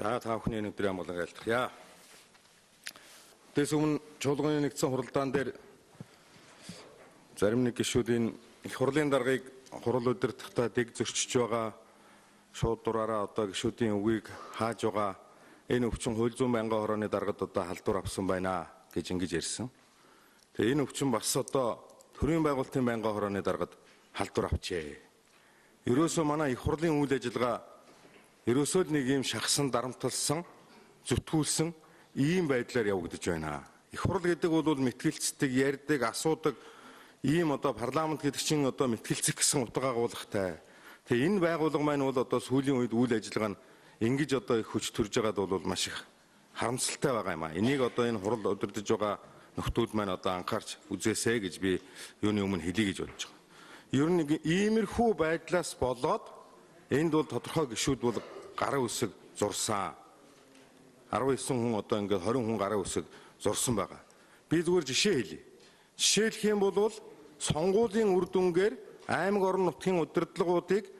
За та бүхний өнөөдөр болон айлтгая. Дээс өмнө чуулганы нэгдсэн хуралдаан дээр зарим нэг гишүүдийн их хурлын даргаыг хурал удирдахдаа дэг зөрчиж байгаа шууд дураараа одоо гишүүдийн үгийг хааж байгаа энэ өвчин хууль зүйн байнгын хорооны даргад одоо халдвар авсан байна гэж ингэж ярьсан. Тэгээ энэ өвчин бас одоо төрийн байгуулалтын байнгын хорооны даргад халдвар авчээ. Ерөөсөө манай их хурлын үйл ажиллагаа ерөөсөө л нэг юм шахсан дарамтлсан зүтгүүлсэн ийм байдлаар явагдаж байна. Их хурл гэдэг бол мэтгэлцдэг, ярьдаг, асуудаг ийм одоо парламент гэдэг чинь одоо мэтгэлцэх гэсэн утга агуулгатай. Тэгээ энэ байгууллага маань бол одоо сүүлийн үед үйл ажиллагаа нь ингэж одоо их хүч төрж байгаад бол маш их харамсалтай байгаа юм аа. Энийг одоо энэ хурл удирдах байгаа нөхдүүд маань одоо анхаарч үзээсэй гэж би юуны өмнө хэлье гэж бодож байгаа. Ер нь нэг иймэрхүү байдлаас болоод энд бол тодорхой гишүүд бол гарын үсэг зурсан. 19 хүн одоо ингээд 20 хүн гарын үсэг зурсан байгаа. Би зүгээр жишээ хэлье. Жишээлх юм бол сонгуулийн үр дүнгээр аймаг орон нутгийн удирдлагуудыг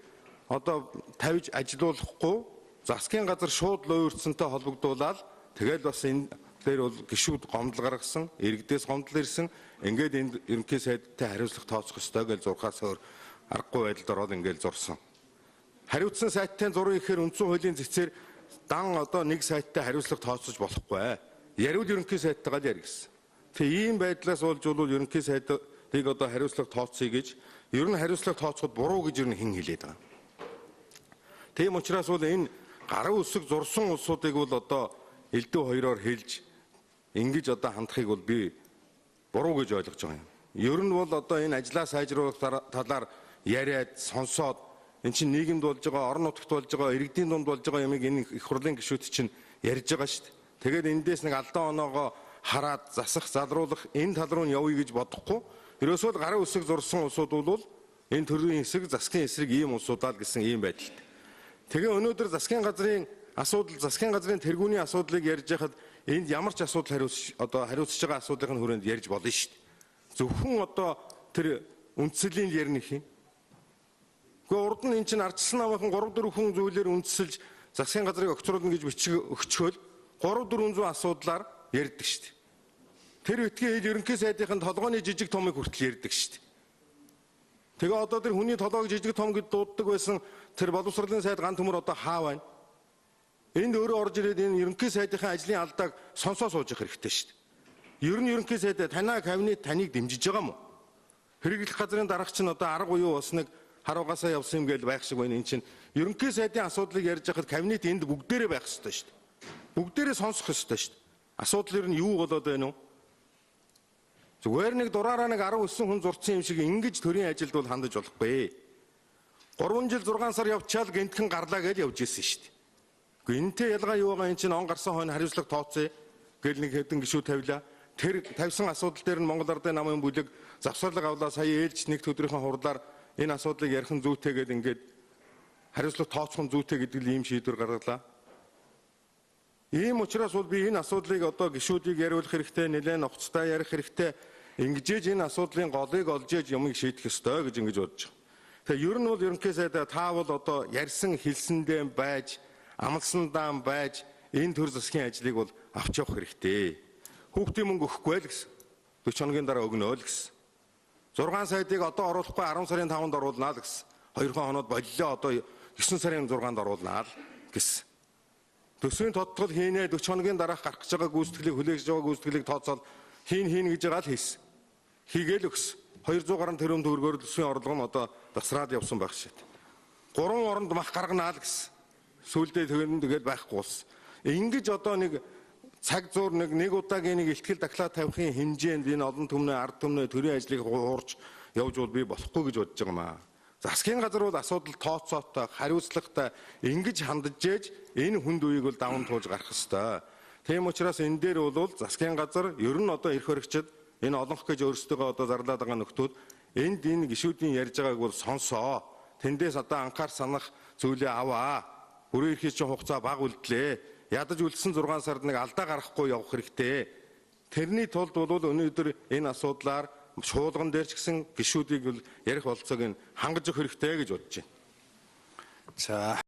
одоо тавьж ажилуулахгүй засгийн газар шууд луурцсантай холбогдуулаад тэгэл бас энэ дээр бол гишүүд гомдол гаргасан, иргэдээс гомдол ирсэн. Ингээд энд ерөнхий сайдтай хариуцлага тооцох ёстой гэж зурхаас өөр аргагүй байдалд ороод ингээд зурсан. Хариуцсан сайттай зураг ихээр үндсэн хуулийн зэцээр дан одоо нэг сайттай хариуцлага тооцож болохгүй. Яривал ерөнхий сайттайгаа л яри гэсэн. Тэгээ ийм байдлаас болж бол ерөнхий сайдыг одоо хариуцлага тооцъё гэж ер нь хариуцлага тооцоход буруу гэж ер нь хэн хэлээд байгаа. Тийм учраас бол энэ гарын үсэг зурсан улсуудыг бол одоо элдв хоёроор хэлж ингэж одоо хандахыг бол би буруу гэж ойлгож байгаа юм. Ер нь бол одоо энэ ажлаа сайжруулах талаар яриад сонсоод энэ чинь нийгэмд болж байгаа, орон нутагт болж байгаа, иргэдийн дунд болж байгаа юмыг энэ их хурлын гишүүд чинь ярьж байгаа шүү дээ. Тэгээд эндээс нэг алдаа оноогоо хараад засах, залруулах энэ тал руу явъя гэж бодохгүй. Ерөөсөө л гарын үсэг зурсан улсууд бол энэ төрлийн эсрэг, засгийн эсрэг ийм улсуудаа л гэсэн ийм байдалтай. Тэгээ өнөөдөр засгийн газрын асуудал, засгийн газрын тэргүүний асуудлыг ярьж байхад энд ямар ч асуудал хариуцж байгаа асуудлын хүрээнд ярьж болно шүү дээ. Зөвхөн одоо тэр үндсэлийн ярих юм. Гэхдээ урд нь эн чинь ардчилсан намынхан 3-4 хүн зүйлээр үндсэлж засгийн газрыг огцруулна гэж бичиг өгчөөл 300-400 асуудлаар ярьдаг шүү дээ. Тэр битгий хэл ерөнхий сайдын толгойн жижиг томыг хүртэл ярьдаг шүү дээ. Тэгээ одоо тэр хүний толгойг жижиг том гэж дууддаг байсан тэр боловсролын сайд ган төмөр одоо хаа байна? Энд өөрөө орж ирээд энэ ерөнхий сайдын ажлын алдааг сонсоо сууж явах хэрэгтэй шүү дээ. Ер нь ерөнхий сайд танаа кабинет таныг дэмжиж байгаа мó? Хэрэглэх газрын дарагч нь одоо арга буюу бас нэг харуугасаа явсан юм гээл байх шиг байна. Энд чинь ерөнхий сайдын асуудлыг ярьж байхад кабинет энд бүгдээрээ байх ёстой шүү дээ. Бүгдээрээ сонсох ёстой шүү дээ. Асуудал ер нь юу болоод байна вэ? Зүгээр нэг дураараа нэг 19 хүн зурцсан юм шиг ингэж төрийн ажилд бол хандаж болохгүй. 3 жил 6 сар явчаал гинтхэн гарлаа гэж явж ирсэн шүү дээ. Гэхдээ энэтэй ялгаа юу байгаа, энэ чинь он гарсан хойно хариуцлага тооцъё гэл нэг хэдэн гишүүд тавилаа. Тэр тавьсан асуудал дээр нь Монгол Ардын намын бүлэг завсарлага авлаа, сая ээлж нэгд өдрийнхөө хурлаар энэ асуудлыг ярих нь зүйтэй гэдэг ингээд хариуцлага тооцох нь зүйтэй гэдэг ийм шийдвэр гаргалаа. Ийм учраас бол би энэ асуудлыг одоо гишүүдийг яриулах хэрэгтэй, нэлээд нухацтай ярих хэрэгтэй. Ингэж энэ асуудлын голыг олж ээж юмыг шийдэх ёстой гэж ингэж бодож байгаа. Тэгээ ер нь бол ерөнхий сайдаа та бол одоо ярьсан хэлсэндээ байж, амлсандаа байж энэ төр засгийн ажлыг бол авч явах хэрэгтэй. Хүүхдийн мөнгө өгөхгүй л гэсэн. 40 хоногийн дараа өгнө л гэсэн. 6 сайдыг одоо оруулахгүй 10 сарын 5-нд оруулнаа л гэсэн. 2 хоноод боллоо одоо 9 сарын 6-нд оруулнаа л гэсэн. Төсвийн тодтгол хийнэ 40 хоногийн дараах гарах гэж байгаа гүйцэтгэлийг хүлээж байгаа гүйцэтгэлийг тооцоол хийн гэж байгаа л хийсэн. Хийгээл өгсөн. 200 гаруй тэрбум төгрөгөөр төсвийн орлого нь одоо тасраад явсан байх шít. 3 оронд мах гарганаа л гэсэн. Сүүлдээ тэгээд байхгүй болсон. Ингэж одоо нэг цаг зуур нэг удаагийн нэг ихтгэл дахлаа тавихын хэмжээнд энэ олон түмний ард түмний төрийн ажлыг хуурч явж бол би болохгүй гэж бодож байгаа юм аа. Засгийн газар бол асуудал тооцоотой, хариуцлагатай ингэж хандаж ээж энэ хүнд үеийг бол даван туулж гарах ёстой. Тийм учраас энэ дээр бол засгийн газар ер нь одоо эрх баригчид энэ олонх гэж өөрсдөө одоо зарлаад байгаа нөхдүүд энд энэ гишүүдийн ярьж байгааг бол сонсоо. Тэндээс одоо анхаар санах зүйлээ аваа. Бүрэн эрхийг чинь хугацаа бага үлдлээ. Ядаж үлдсэн 6 сард нэг алдаа гарахгүй явах хэрэгтэй. Тэрний тулд бол өнөөдөр энэ асуудлаар шуулган дээр ч гэсэн гишүүдийг бол ярих болцоог нь хангаж өгөх хэрэгтэй гэж бодож байна. За